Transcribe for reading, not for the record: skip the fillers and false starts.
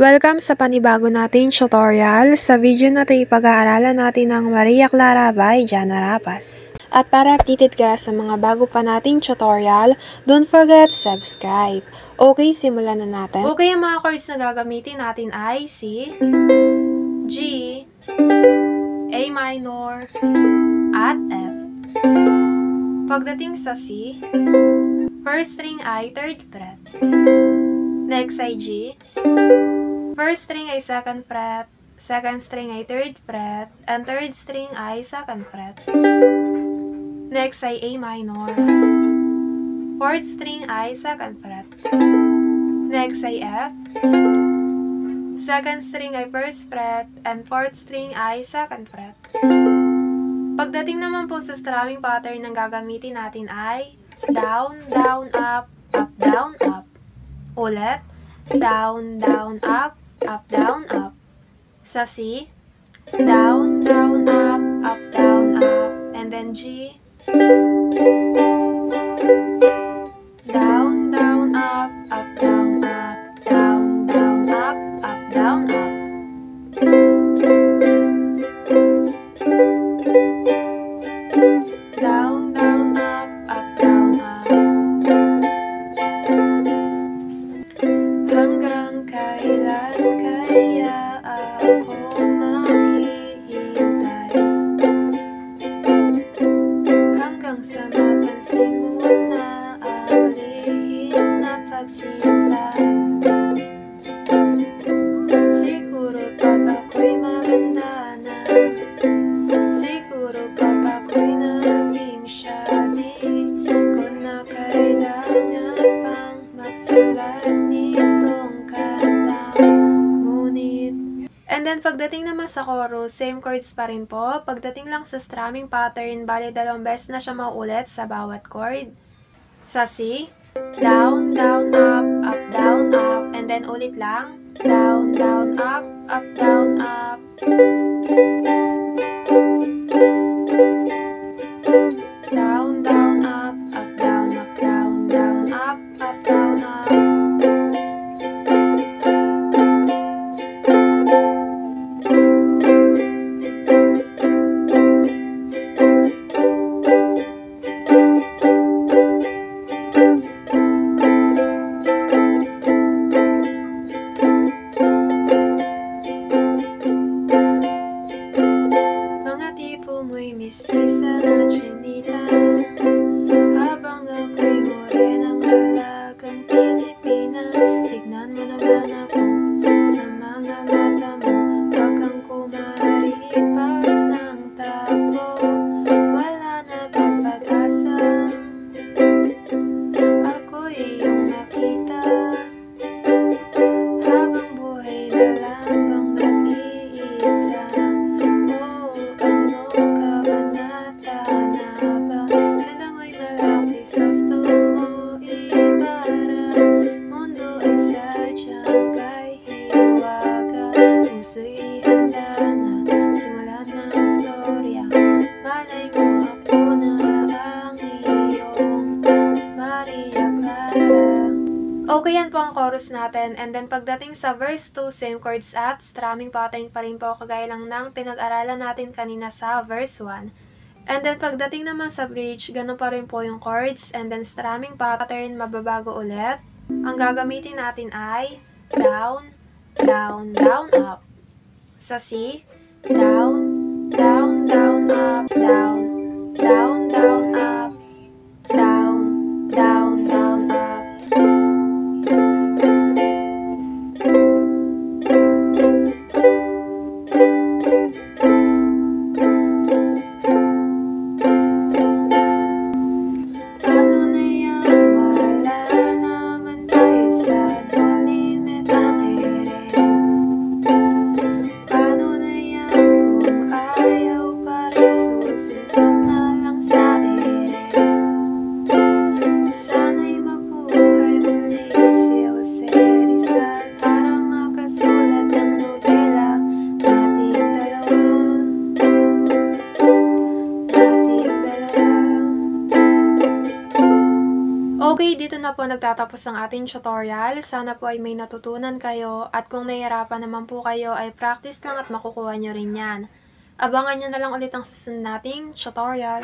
Welcome sa panibago nating tutorial. Sa video na ito ipag-aaralan natin ang Maria Clara by Jana Rapas. At para updated ka sa mga bago pa nating tutorial, don't forget to subscribe. Okay, simulan na natin. Okay, ang mga chords na gagamitin natin ay C, G, A minor, at F. Pagdating sa C, first string ay 3rd fret. Next ay G, first string ay 2nd fret, second string ay 3rd fret, and third string ay 2nd fret. Next ay A minor. Fourth string ay 2nd fret. Next ay F. Second string ay 1st fret, and fourth string ay 2nd fret. Pagdating naman po sa strumming pattern ng gagamitin natin ay down, down, up, down, up. Ulit, down, down, up, down, up. Sa C, down, down, up, down, up. And then G, down, down, up, down, up, down, down, up, down, up. Down, down, up, down, up. Hanggang kailan kaya ako maghihintay? Hanggang sa mapansin mo na ang lihim na pagsinta. Siguro pag ako'y maganda na, siguro pag ako'y naging siya, di ko na kailangan pang magsulat nitong kanta. Ngunit, and then pagdating naman sa chorus, same chords pa rin po. Pagdating lang sa strumming pattern, bali 2 beses na siya maulit sa bawat chord. Sa C, down, down, up, down, up. And then ulit lang, down, down, up, down, up. Down, down, up, down, down, down, up, down, up. Mga tipo mo'y mistisa na chinita, habang ako'y morenang dalagang Pilipina. Tignan mo naman ako sa mga mata mo, wag kang kumaripas ng takbo. Wala na bang pag-asa ako'y iyong makita? Habang buhay na lang bang nag-iisa? Oh, ano ka ba, natana ba? Ganda mo'y malaki sa gusto mo ibara. Mundo ay sadyang kay hiwaga. Puso'y handa na, simulan ng storya. Malay mo ako na ang iyong Maria Clara. Okay, yan po ang chorus natin. And then pagdating sa verse 2, same chords at strumming pattern pa rin po, kagaya lang ng pinag-aralan natin kanina sa verse 1. And then pagdating naman sa bridge, ganun pa rin po yung chords. And then strumming pattern, mababago ulit. Ang gagamitin natin ay down, down, down, up. Sa C, down, down, down, up, down, down, down, up, down, down, down, up. Ano na yan, wala naman tayo sa no limit ang ere. Paano na yan kung ayaw pa rin susunod? Okay, dito na po nagtatapos ang ating tutorial. Sana po ay may natutunan kayo at kung nahihirapan naman po kayo ay practice lang at makukuha nyo rin yan. Abangan nyo na lang ulit ang susunod nating tutorial.